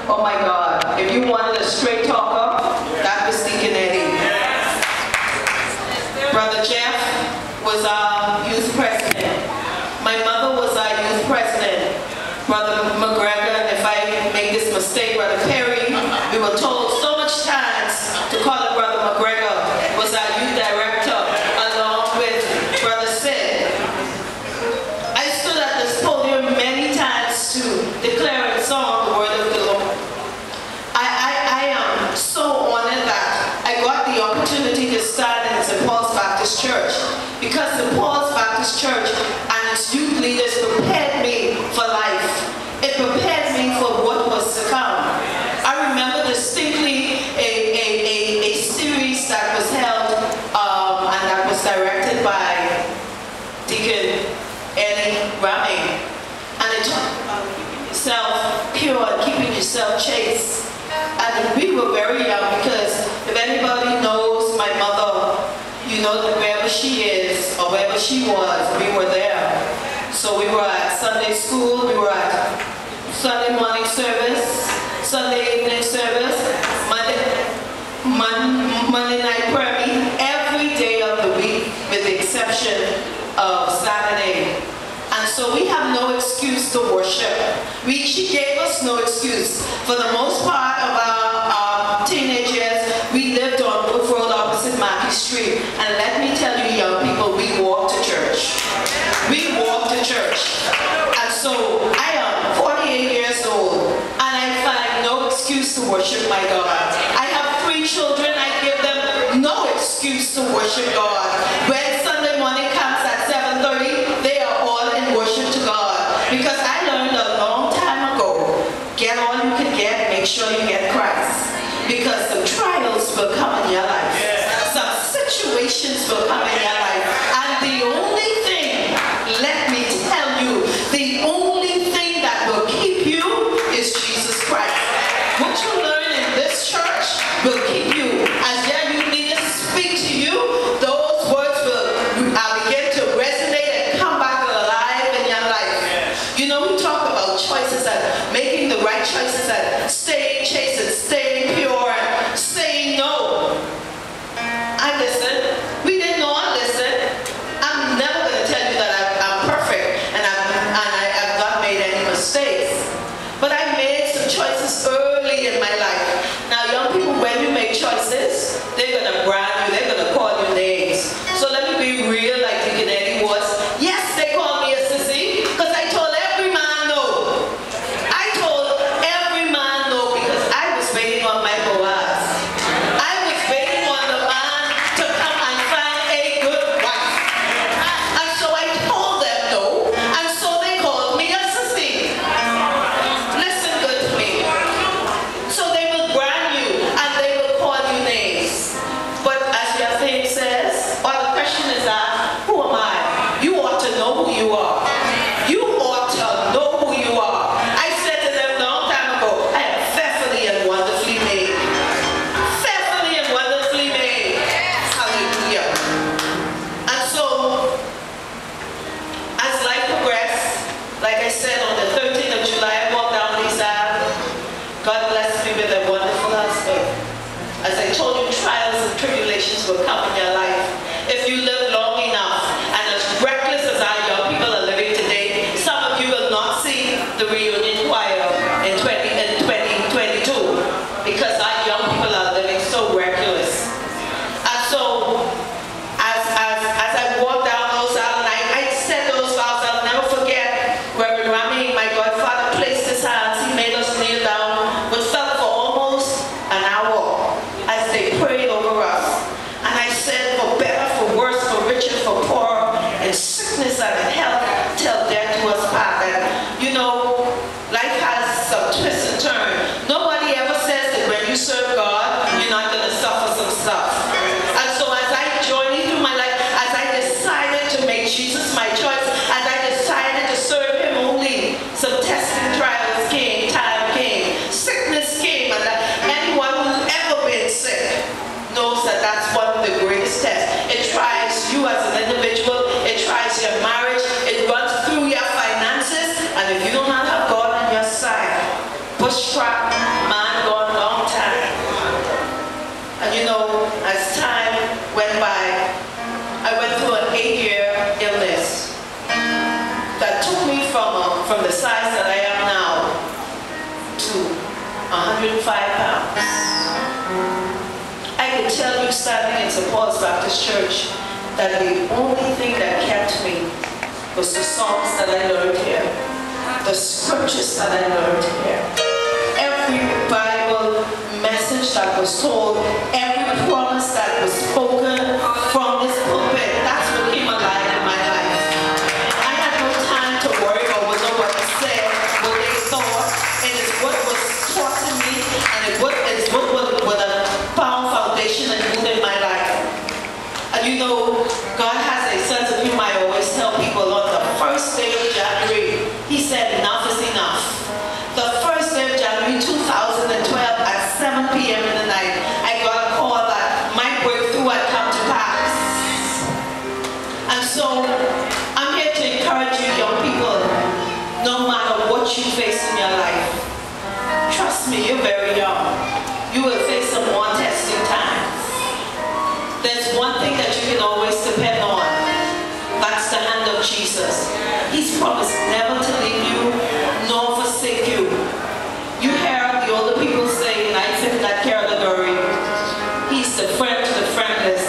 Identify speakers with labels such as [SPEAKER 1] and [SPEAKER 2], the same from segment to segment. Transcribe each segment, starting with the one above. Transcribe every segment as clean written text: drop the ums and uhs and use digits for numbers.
[SPEAKER 1] Oh my God. If you wanted a straight talker, that was Deacon Eddie. Brother Jeff was our youth president. My mother was our youth president. Brother McGregor, and if I make this mistake, Brother Perry, we were told so much times to call him Brother McGregor, was our youth director, along with Brother Sid. I stood at this podium many times to declare and song the word of the Lord. I am so honored that I got the opportunity to start in St. Paul's Baptist Church, because St. Paul's Baptist Church and its youth leaders prepared me for life. It prepared me for what was to come. I remember distinctly a series that was held and that was directed by Deacon Eddie Ramey. And it talked about keeping yourself pure and keeping yourself chaste. And we were very young, because if anybody knows my mother, you know that wherever she is or wherever she was, we were there. So we were at Sunday school, we were at Sunday morning service, Sunday evening service, Monday night prayer meeting, every day of the week with the exception of Saturday. And so we have no excuse to worship. She gave us no excuse. For the most part of our teenage years, we lived on Wolf Road opposite Mackey Street. And let me tell you, young people, we walked to church. We walked to church. And so I am 48 years old, and I find no excuse to worship my God. I have 3 children. I give them no excuse to worship God. When Sunday morning comes at 7:30, they are all in worship to God. Because I learned a long time ago, get all you can get, make sure you get Christ. Because the trials will come in your life. Some situations will come in your life. And the only thing, let me tell you, the only thing that will keep you is Jesus Christ. What you learn in this church will keep you. As their youth leaders speak to you, those words will begin to resonate and come back alive in your life. You know, we talk about choices and making the right choices and staying chaste and staying pure and saying no. I listened. We didn't know I listened. I'm never going to tell you that I'm perfect and I've not made any mistakes. But I made some choices early in my life. Now, young people, when you make choices, they're going to brand you. They're going to call you names. So let me be real, like Deacon Eddie was. Yes, they called me a sissy, because I told every man no. I told every man no, because I was waiting on my Boaz. I was waiting on the man to come and find a good wife. And so I told them no, and so they called me a sissy. Listen good to me. So they will brand you, and they will call you names. But as your thing says, or the question is asked, who am I? You ought to know who you are. You ought to know who you are. I said to them a long time ago, I am fearfully and wonderfully made. Fearfully and wonderfully made. Hallelujah. And so, as life progressed, like I said, on the 13th of July, I walked down these aisles. God blessed me with a wonderful husband. As I told you, trials and tribulations will come in your life. If you live long enough, and as reckless as our young people are living today, some of you will not see the reunion choir in 2022, because our young people are living so reckless. And so, as I walked down those aisles, and I said those vows, I'll never forget. Reverend Rami, my godfather, placed his hands. He made us kneel down, which felt for almost an hour as they prayed over us. And I said, for Man gone long time. And you know, as time went by, I went through an 8-year illness that took me from the size that I am now to 105 pounds. I could tell you standing in St. Paul's Baptist Church that the only thing that kept me was the songs that I learned here, the scriptures that I learned here, every Bible message that was told, every promise that was spoken from this pulpit. That's what came alive in my life. I had no time to worry about what nobody said, what they thought. It is what was taught to me, and it is what a found foundation and root in my life. And you know, God has a sense of humor. I always tell people on the first day of January, He said enough is enough. The first day of January 2012 at 7 p.m. in the night, I got a call that my breakthrough had come to pass. And so, I'm here to encourage you young people, no matter what you face in your life, trust me, you're very young. You will face some more testing times. There's one thing that you can always depend on. That's the hand of Jesus. He's promised never to leave you nor forsake you. You hear the older people say, and I fit that category, He's the friend to the friendless,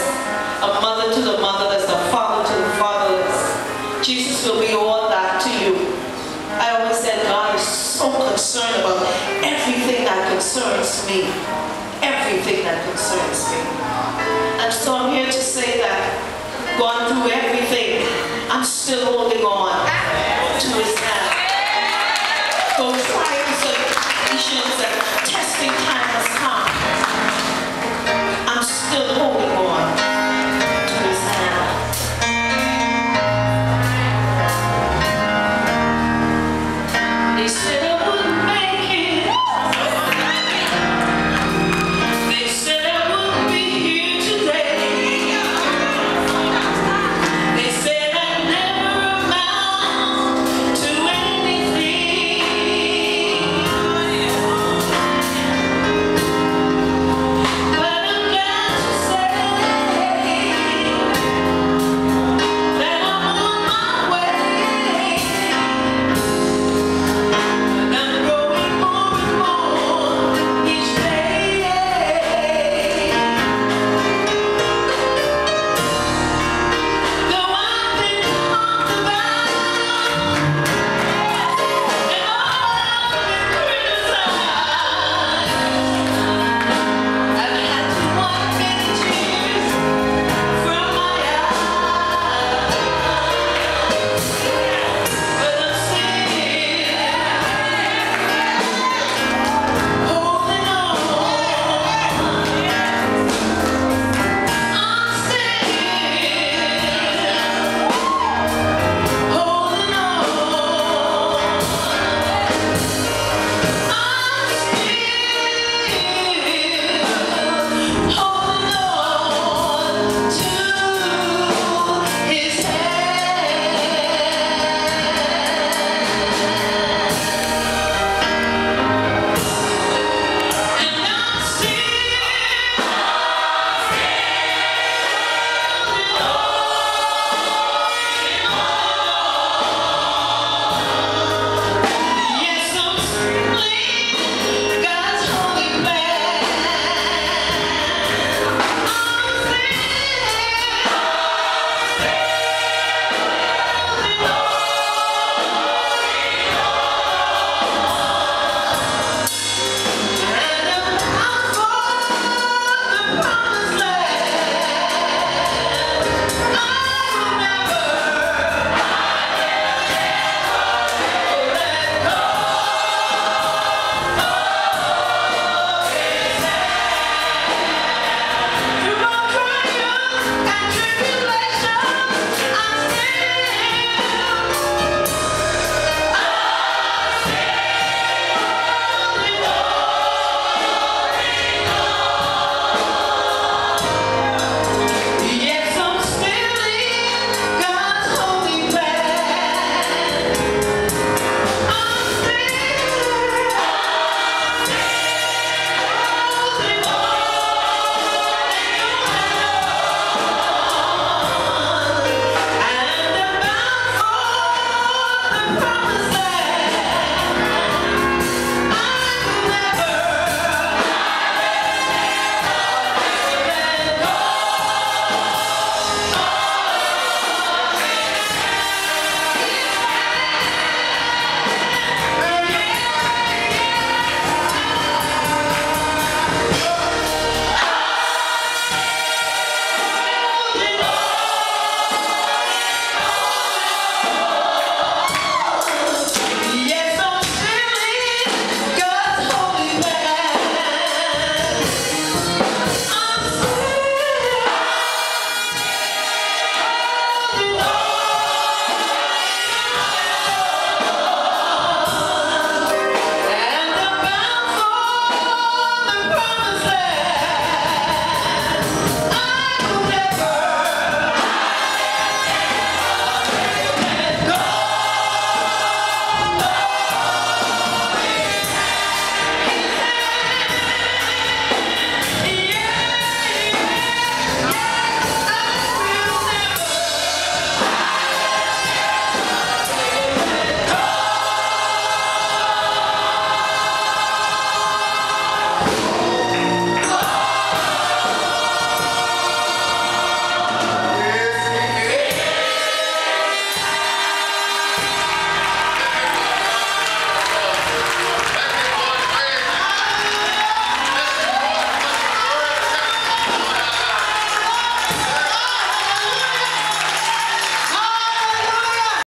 [SPEAKER 1] a mother to the motherless, a father to the fatherless. Jesus will be all that to you. I always said God is so concerned about everything that concerns me. Everything that concerns me. And so I'm here to say that, gone through everything, I'm still holding on to His hand.